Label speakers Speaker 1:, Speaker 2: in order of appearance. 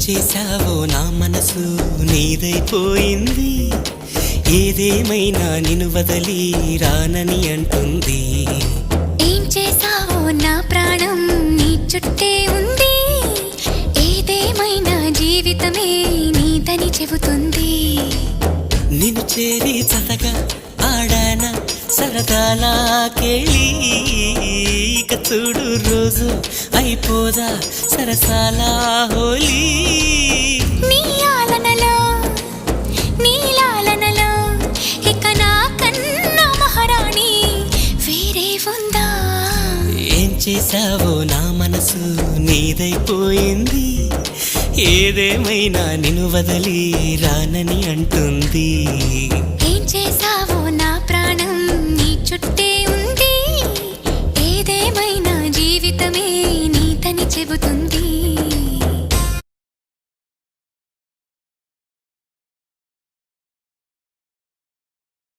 Speaker 1: చేశావో నా మనసు నీదైపోయింది. ఏదేమైనా నిన్ను వదలి రానని అంటుంది.
Speaker 2: ఏం చేశావో నా ప్రాణం నీ చుట్టే ఉంది. ఏదేమైనా జీవితమే నీదని చెబుతుంది.
Speaker 1: నిన్ను చేరి చతగా ఆడాన సరదాలా కేళి. ఇక చూడు రోజు అయిపోదా సరసాల హోలీ.
Speaker 2: నీ ఆలనలో నీ లాలనలో ఇక నా కన్నా మహారాణి వేరే ఉందా?
Speaker 1: ఏం చేశావో నా మనసు నీదైపోయింది. ఏదేమైనా నిన్ను వదలి రానని అంటుంది.
Speaker 2: ఏం చేశావో నా ప్రాణం నీ చుట్టే ఉంది. ఏదేమైనా జీవితమే నీదని చెబుతుంది.